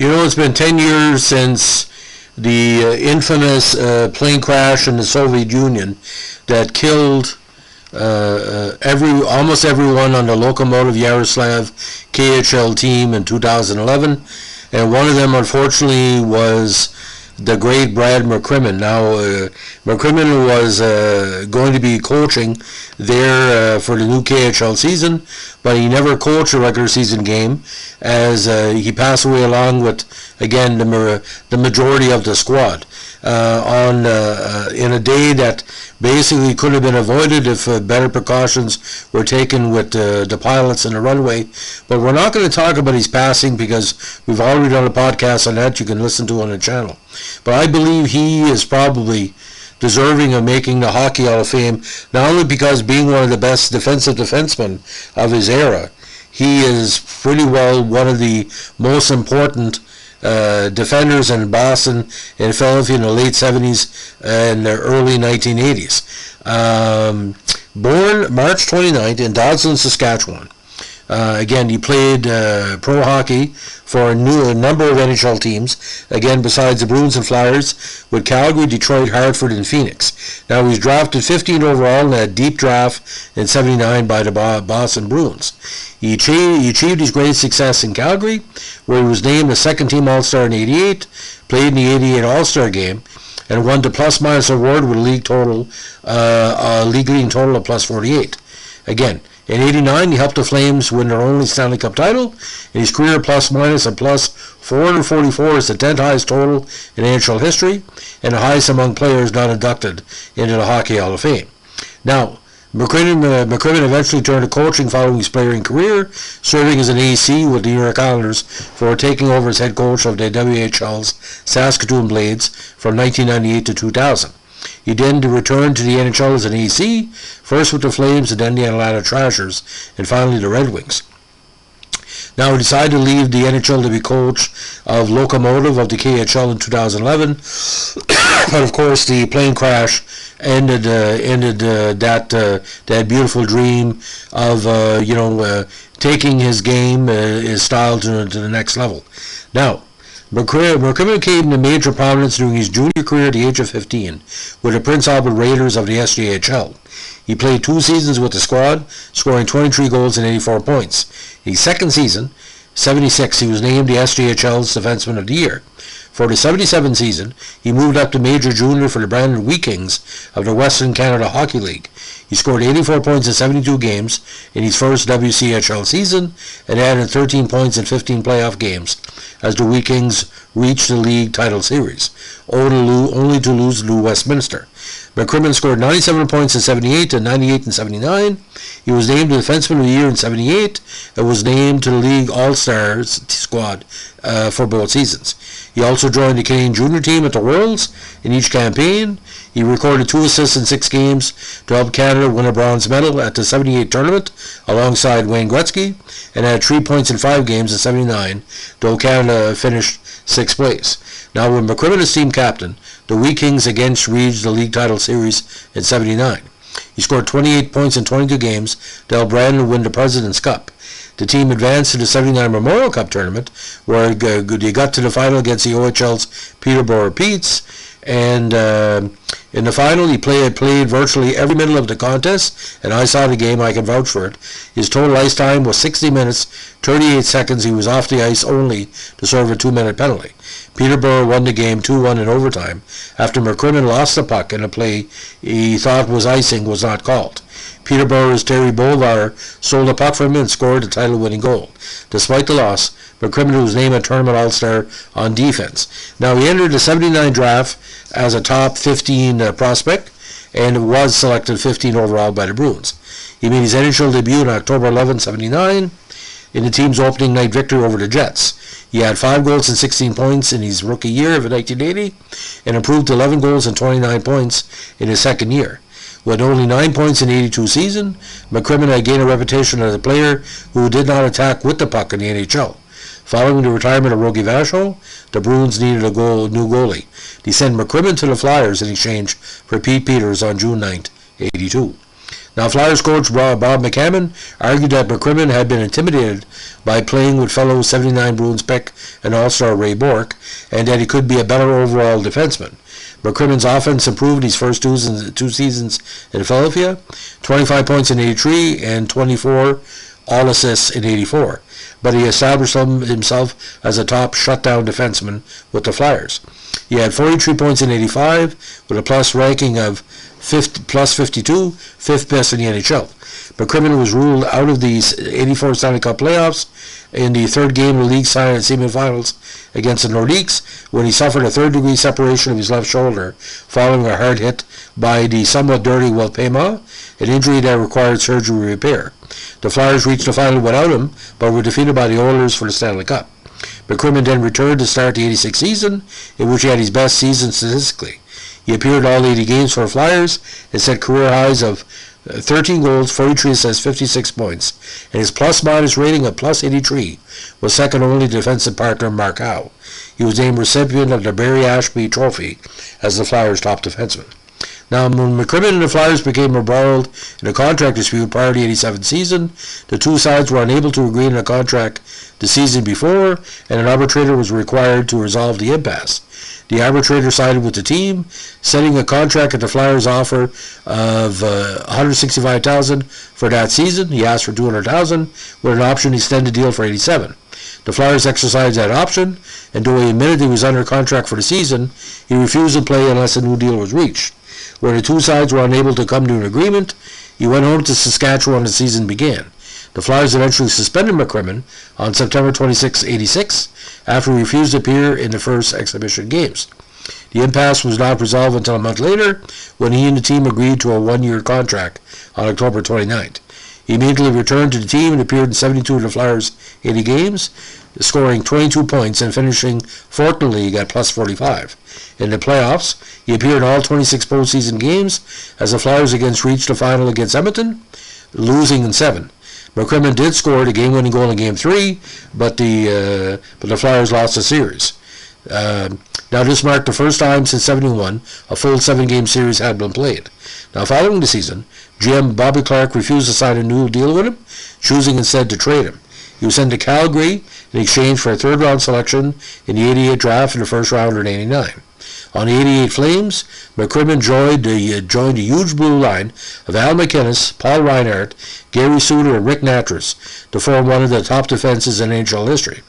It's been 10 years since the infamous plane crash in the Soviet Union that killed almost everyone on the Lokomotiv Yaroslavl KHL team in 2011, and one of them, unfortunately, was the great Brad McCrimmon. Now, McCrimmon was going to be coaching there for the new KHL season, but he never coached a regular season game, as he passed away along with, again, the majority of the squad in a day that basically could have been avoided if better precautions were taken with the pilots and the runway. But we're not going to talk about his passing because we've already done a podcast on that you can listen to on the channel. But I believe he is probably deserving of making the Hockey Hall of Fame, not only because being one of the best defensive defensemen of his era, he is pretty well one of the most important defenders in Boston and Philadelphia in the late 70s and the early 1980s. Born March 29th in Dodson, Saskatchewan. Again, he played pro hockey for a number of NHL teams, again, besides the Bruins and Flyers, with Calgary, Detroit, Hartford, and Phoenix. Now, he was drafted 15 overall in a deep draft in 79 by the Boston Bruins. He achieved his great success in Calgary, where he was named the second-team All-Star in 88, played in the 88 All-Star game, and won the plus-minus award with a league leading total of plus 48. Again, in 89, he helped the Flames win their only Stanley Cup title. In his career, plus-minus of plus 444 is the 10th highest total in NHL history, and the highest among players not inducted into the Hockey Hall of Fame. Now, McCrimmon eventually turned to coaching following his playing career, serving as an AC with the New York Islanders for taking over as head coach of the WHL's Saskatoon Blades from 1998 to 2000. He then returned to the NHL as an AC, first with the Flames and then the Atlanta Thrashers, and finally the Red Wings. Now, he decided to leave the NHL to be coach of Lokomotiv of the KHL in 2011, but of course the plane crash ended that beautiful dream of taking his game, his style to the next level. Now, McCrimmon came to major prominence during his junior career at the age of 15 with the Prince Albert Raiders of the SJHL. He played 2 seasons with the squad, scoring 23 goals and 84 points. In his second season, 76, he was named the SJHL's Defenseman of the Year. For the 77 season, he moved up to Major Junior for the Brandon Wheat Kings of the Western Canada Hockey League. He scored 84 points in 72 games in his first WCHL season and added 13 points in 15 playoff games as the Wheat Kings reached the league title series, only to lose to Westminster. McCrimmon scored 97 points in 78 and 98 in 79. He was named the Defenseman of the Year in 78 and was named to the League All-Stars squad for both seasons. He also joined the Canadian junior team at the Worlds in each campaign. He recorded 2 assists in 6 games to help Canada win a bronze medal at the 78 tournament alongside Wayne Gretzky, and had 3 points in 5 games in 79, though Canada finished 6th place. Now, when McCrimmon is team captain, the Wheat Kings again reached the league title series in 79. He scored 28 points in 22 games to help Brandon win the President's Cup. The team advanced to the 79 Memorial Cup tournament, where they got to the final against the OHL's Peterborough Petes, and in the final he played virtually every minute of the contest, and I saw the game, I can vouch for it. His total ice time was 60 minutes, 38 seconds. He was off the ice only to serve a 2-minute penalty. Peterborough won the game 2-1 in overtime after McCrimmon lost the puck in a play he thought was icing was not called. Peterborough's Terry Bolvar stole the puck from him and scored the title-winning goal. Despite the loss, McCrimmon was named a tournament All-Star on defense. Now, he entered the 79 draft as a top 15 prospect and was selected 15 overall by the Bruins. He made his NHL debut on October 11, 79 in the team's opening night victory over the Jets. He had 5 goals and 16 points in his rookie year of 1980 and improved to 11 goals and 29 points in his second year. With only 9 points in the 82 season, McCrimmon had gained a reputation as a player who did not attack with the puck in the NHL. Following the retirement of Rogie Vachon, the Bruins needed a new goalie. They sent McCrimmon to the Flyers in exchange for Pete Peters on June 9, 82. Now, Flyers coach Bob McCrimmon argued that McCrimmon had been intimidated by playing with fellow 79 Bruins pick and All-Star Ray Bourque, and that he could be a better overall defenseman. McCrimmon's offense improved his first two seasons in Philadelphia, 25 points in 83 and 24 all-assists in 84. But he established himself as a top shutdown defenseman with the Flyers. He had 43 points in 85 with a plus ranking of plus 52, fifth best in the NHL. McCrimmon was ruled out of the 84 Stanley Cup playoffs in the third game of the league semifinals against the Nordiques when he suffered a third-degree separation of his left shoulder following a hard hit by the somewhat dirty Will Payma, an injury that required surgery repair. The Flyers reached the final without him, but were defeated by the Oilers for the Stanley Cup. McCrimmon then returned to start the 86 season, in which he had his best season statistically. He appeared in all 80 games for the Flyers and set career highs of 13 goals, 43 assists, 56 points, and his plus-minus rating of plus 83 was second only to defensive partner Mark Howe. He was named recipient of the Barry Ashby Trophy as the Flyers' top defenseman. Now, when McCrimmon and the Flyers became embroiled in a contract dispute prior to the 87 season, the two sides were unable to agree on a contract the season before, and an arbitrator was required to resolve the impasse. The arbitrator sided with the team, setting a contract at the Flyers' offer of $165,000 for that season. He asked for $200,000 with an option to extend the deal for $87,000. The Flyers exercised that option, and though he admitted he was under contract for the season, he refused to play unless a new deal was reached. Where the two sides were unable to come to an agreement, he went home to Saskatchewan as the season began. The Flyers eventually suspended McCrimmon on September 26, 86, after he refused to appear in the first exhibition games. The impasse was not resolved until a month later, when he and the team agreed to a one-year contract on October 29th. He immediately returned to the team and appeared in 72 of the Flyers' 80 games, scoring 22 points and finishing fourth in the league at plus 45. In the playoffs, he appeared in all 26 postseason games as the Flyers reached the final against Edmonton, losing in 7. McCrimmon did score the game-winning goal in Game 3, but the Flyers lost the series. Now, this marked the first time since '71 a full 7-game series had been played. Now, following the season, GM Bobby Clarke refused to sign a new deal with him, choosing instead to trade him. He was sent to Calgary in exchange for a third-round selection in the '88 draft and a first rounder in '89. On the '88 Flames, McCrimmon joined the huge blue line of Al McInnes, Paul Reinhart, Gary Suter, and Rick Natras to form one of the top defenses in NHL history.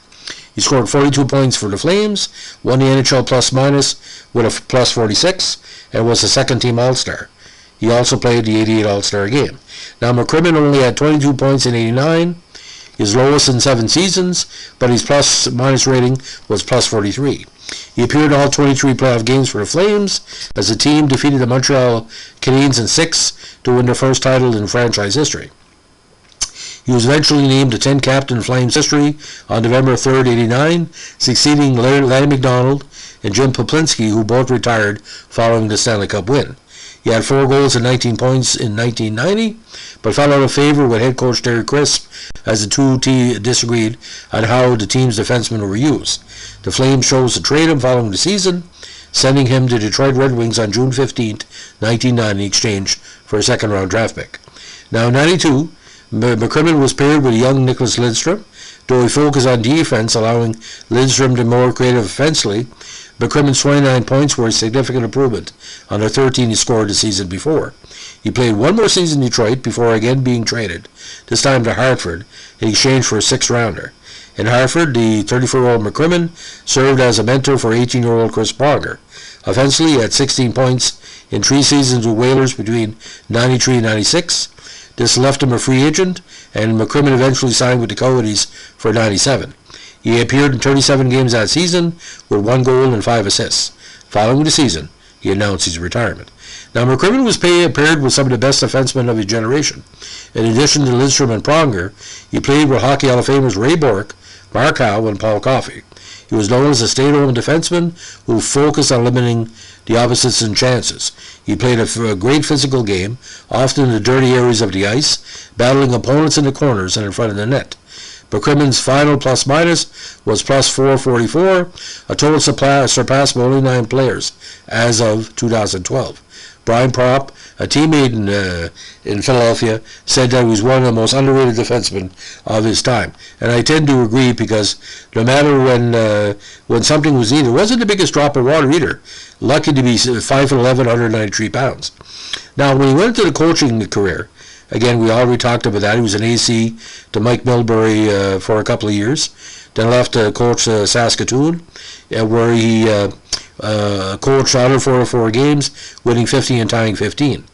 He scored 42 points for the Flames, won the NHL plus-minus with a plus 46, and was a second-team All-Star. He also played the '88 All-Star game. Now, McCrimmon only had 22 points in '89, his lowest in 7 seasons, but his plus-minus rating was plus 43. He appeared in all 23 playoff games for the Flames as the team defeated the Montreal Canadiens in 6 to win their first title in franchise history. He was eventually named the 10th captain in Flames history on November 3rd, '89, succeeding Larry McDonald and Jim Poplinski, who both retired following the Stanley Cup win. He had 4 goals and 19 points in 1990, but fell out of favor with head coach Terry Crisp as the two disagreed on how the team's defensemen were used. The Flames chose to trade him following the season, sending him to Detroit Red Wings on June 15, 1990 in exchange for a second-round draft pick. Now, in '92, McCrimmon was paired with young Nicholas Lidstrom, though he focused on defense, allowing Lidstrom to be more creative offensively. McCrimmon's 29 points were a significant improvement on the 13 he scored the season before. He played one more season in Detroit before again being traded, this time to Hartford, in exchange for a 6th-rounder. In Hartford, the 34-year-old McCrimmon served as a mentor for 18-year-old Chris Pronger. Offensively, he had 16 points in 3 seasons with Whalers between '93 and '96. This left him a free agent, and McCrimmon eventually signed with the Coyotes for '97. He appeared in 37 games that season with 1 goal and 5 assists. Following the season, he announced his retirement. Now, McCrimmon was paired with some of the best defensemen of his generation. In addition to Lidstrom and Pronger, he played with Hockey Hall of Famers Ray Bourque, Mark Howe, and Paul Coffey. He was known as a stay-at-home defenseman who focused on limiting the opposites in chances. He played a great physical game, often in the dirty areas of the ice, battling opponents in the corners and in front of the net. McCrimmon's final plus-minus was plus 444, a total surpassed by only 9 players as of 2012. Brian Propp a teammate in Philadelphia said that he was one of the most underrated defensemen of his time. And I tend to agree, because no matter when something was needed, it wasn't the biggest drop of water either. Lucky to be 5'11", 193 pounds. Now, when he went into the coaching career, again, we already talked about that. He was an AC to Mike Milbury for a couple of years. Then left to coach Saskatoon, where he coached 144 games, winning 50 and tying 15.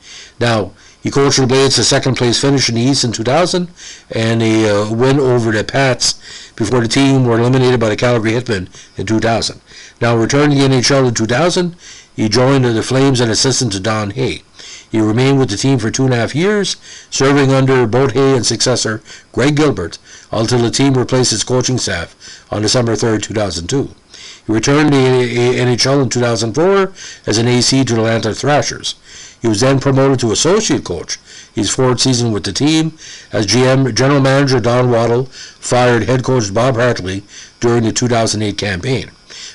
Now, he coached the Blades to second place finish in the East in 2000, and a win over the Pats before the team were eliminated by the Calgary Hitmen in 2000. Now, returning to the NHL in 2000, he joined the Flames as assistant to Don Hay. He remained with the team for 2.5 years, serving under both Hay and successor Greg Gilbert, until the team replaced its coaching staff on December 3rd, 2002. He returned to the NHL in 2004 as an AC to the Atlanta Thrashers. He was then promoted to associate coach his fourth season with the team, as General Manager Don Waddell fired head coach Bob Hartley during the 2008 campaign.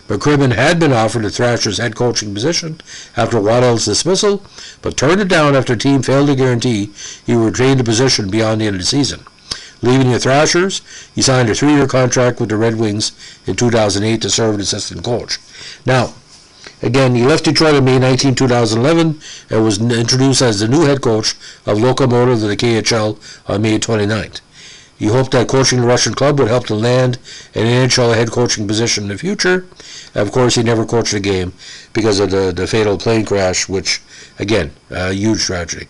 McCrimmon had been offered the Thrashers' head coaching position after Waddell's dismissal, but turned it down after the team failed to guarantee he would retain the position beyond the end of the season. Leaving the Thrashers, he signed a 3-year contract with the Red Wings in 2008 to serve as assistant coach. Now, again, he left Detroit on May 19, 2011, and was introduced as the new head coach of Lokomotiv of the KHL on May 29th. He hoped that coaching the Russian club would help to land an NHL head coaching position in the future. Of course, he never coached a game because of the fatal plane crash, which, again, a huge tragedy.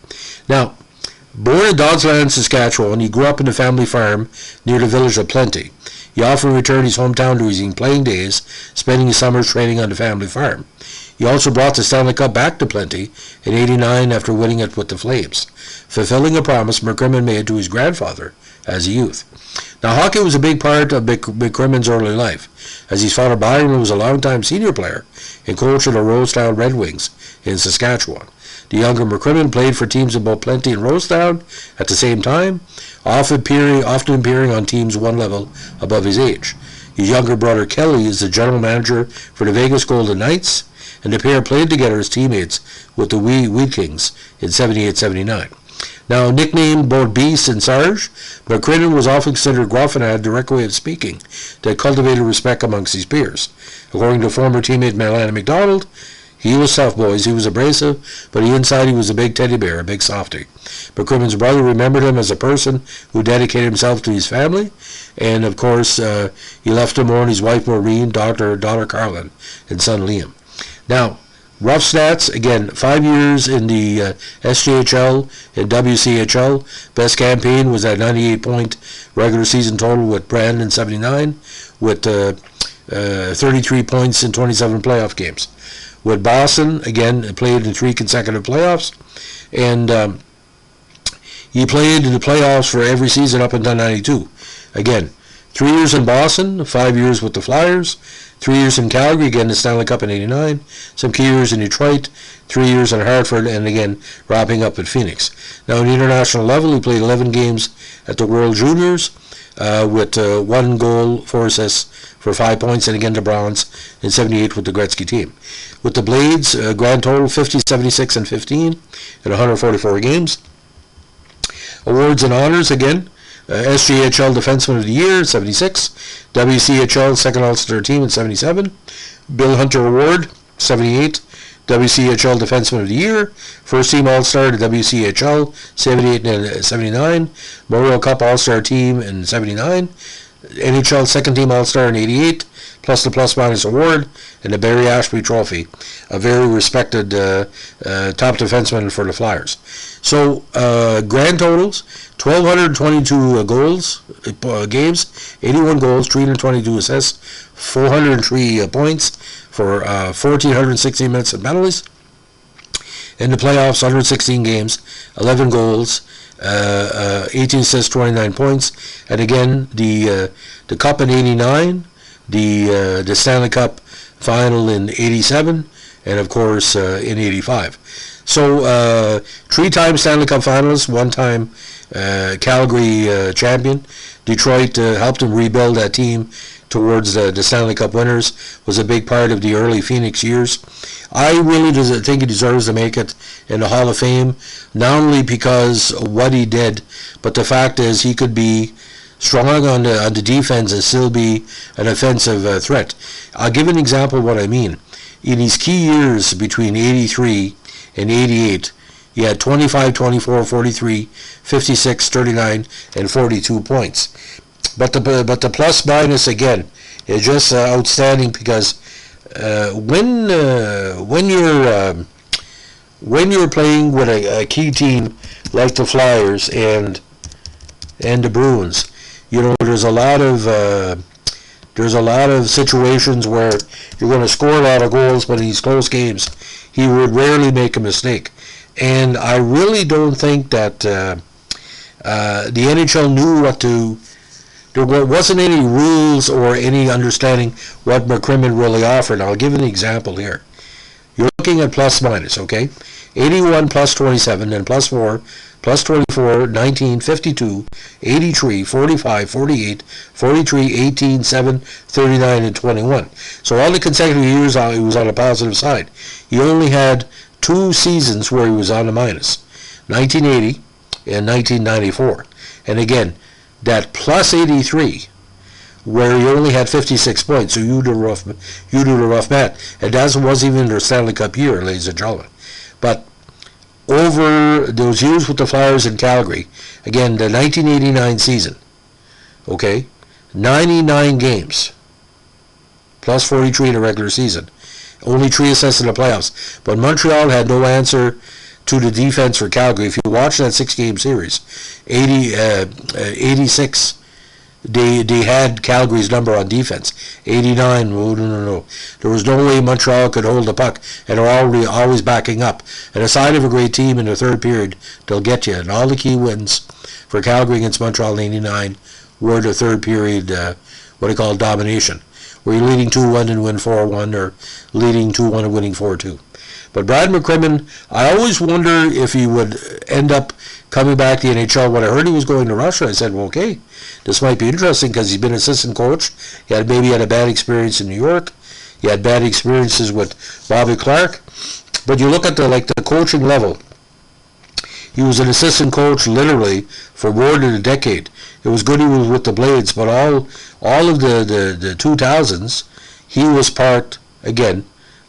Now, born in Dodsland, Saskatchewan, he grew up in a family farm near the village of Plenty. He often returned his hometown during his playing days, spending his summers training on the family farm. He also brought the Stanley Cup back to Plenty in '89 after winning it with the Flames, fulfilling a promise McCrimmon made to his grandfather as a youth. Now, hockey was a big part of McCrimmon's early life, as his father Byron was a longtime senior player and coach of the Rosetown Red Wings in Saskatchewan. The younger McCrimmon played for teams in both Plenty and Rosetown at the same time, often appearing on teams one level above his age. His younger brother Kelly is the general manager for the Vegas Golden Knights, and the pair played together as teammates with the Wheat Kings in 78-79. Now, nicknamed both Beast and Sarge, McCrimmon was often considered gruff and had a direct way of speaking that cultivated respect amongst his peers. According to former teammate Melanie McDonald, he was tough, boys. He was abrasive, but inside he was a big teddy bear, a big softie. McCrimmon's brother remembered him as a person who dedicated himself to his family, and of course, he left him on his wife Maureen, daughter Carlin, and son Liam. Now, rough stats, again, 5 years in the SJHL and WCHL. Best campaign was that 98-point regular season total with Brandon 79, with 33 points in 27 playoff games. With Boston, again, played in 3 consecutive playoffs, and he played in the playoffs for every season up until 92. Again, 3 years in Boston, 5 years with the Flyers, 3 years in Calgary, again the Stanley Cup in '89, some key years in Detroit, 3 years in Hartford, and again wrapping up at Phoenix. Now, on the international level, he played 11 games at the World Juniors with 1 goal, 4 assists for 5 points, and again the bronze in '78 with the Gretzky team. With the Blades, grand total 50, 76, and 15 in 144 games. Awards and honors, again, SJHL Defenseman of the Year, 76. WCHL Second All-Star Team in 77. Bill Hunter Award, 78. WCHL Defenseman of the Year. First Team All-Star to WCHL, 78 and 79. Memorial Cup All-Star Team in 79. NHL Second Team All-Star in 88. Plus the Plus-Minus Award, and the Barry Ashby Trophy, a very respected top defenseman for the Flyers. So, grand totals, 1,222 goals, games, 81 goals, 322 assists, 403 points for 1,416 minutes of penalties. In the playoffs, 116 games, 11 goals, 18 assists, 29 points, and again, the Cup in '89, the Stanley Cup final in '87, and of course in '85. So 3-time Stanley Cup finalists, 1-time Calgary champion. Detroit helped him rebuild that team towards the Stanley Cup winners, was a big part of the early Phoenix years. I really think he deserves to make it in the Hall of Fame, not only because of what he did, but the fact is he could be strong on the defense and still be an offensive threat. I'll give an example of what I mean. In his key years between 83 and 88, he had 25, 24, 43, 56, 39, and 42 points. But the plus minus again is just outstanding, because when you're playing with a key team like the Flyers and the Bruins, there's a lot of situations where you're going to score a lot of goals, but in these close games, he would rarely make a mistake. And I really don't think that the NHL knew what to. There wasn't any rules or any understanding what McCrimmon really offered. I'll give an example here. You're looking at plus minus, okay? 81 plus 27, then plus 4, plus 24, 19, 52, 83, 45, 48, 43, 18, 7, 39, and 21. So all the consecutive years he was on the positive side. He only had 2 seasons where he was on the minus, 1980 and 1994. And again, that plus 83, where he only had 56 points, so you do the rough math. And that wasn't even their Stanley Cup year, ladies and gentlemen. But over those years with the Flyers in Calgary, again, the 1989 season, okay, 99 games, plus 43 in the regular season, only 3 assists in the playoffs. But Montreal had no answer to the defense for Calgary. If you watch that 6-game series, 86, they had Calgary's number on defense. 89, no. There was no way Montreal could hold the puck, and they're always backing up. And aside of a great team in the third period, they'll get you. And all the key wins for Calgary against Montreal in 89 were the third period, what I call domination, where you're leading 2-1 and win 4-1, or leading 2-1 and winning 4-2. But Brad McCrimmon, I always wonder if he would end up coming back to the NHL. When I heard he was going to Russia, I said, well, okay, this might be interesting, because he's been assistant coach. He maybe had a bad experience in New York. He had bad experiences with Bobby Clark. But you look at the coaching level. He was an assistant coach literally for more than a decade. It was good he was with the Blades, but all of the 2000s, he was part, again,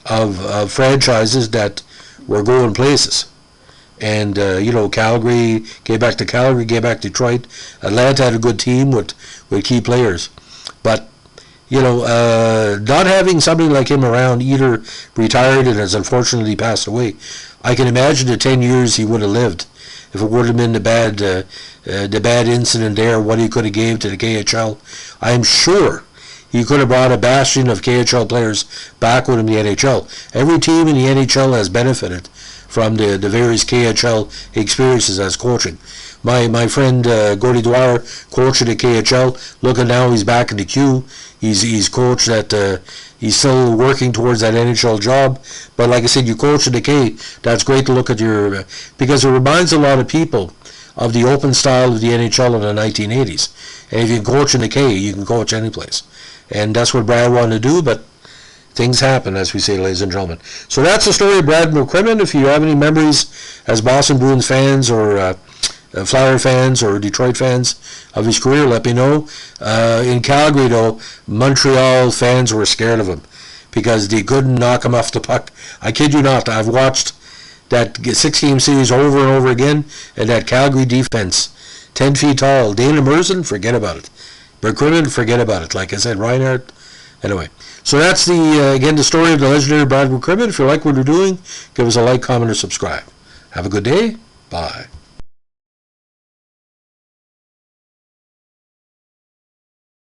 of franchises that were going places. And, Calgary, came back to Calgary, came back to Detroit. Atlanta had a good team with key players. But, not having somebody like him around, either retired and has unfortunately passed away, I can imagine the 10 years he would have lived if it would have been the bad incident there, what he could have gave to the KHL. I'm sure he could have brought a bastion of KHL players back with him in the NHL. Every team in the NHL has benefited from the various KHL experiences as coaching. My friend Gordy Dwyer coached at the KHL. Look at now, he's back in the Q. He's coached at he's still working towards that NHL job. But like I said, you coach at the K. That's great to look at because it reminds a lot of people of the open style of the NHL in the 1980s. And if you can coach in the K, you can coach any place. And that's what Brad wanted to do, but things happen, as we say, ladies and gentlemen. So that's the story of Brad McCrimmon. If you have any memories as Boston Bruins fans or Flyer fans or Detroit fans of his career, let me know. In Calgary, though, Montreal fans were scared of him because they couldn't knock him off the puck. I kid you not. I've watched that 6-game series over and over again, and that Calgary defense, 10 feet tall. Dana Merson, forget about it. McCrimmon, forget about it. Like I said, Reinhardt. Anyway, so that's again the story of the legendary Brad McCrimmon. If you like what we're doing, give us a like, comment, or subscribe. Have a good day. Bye.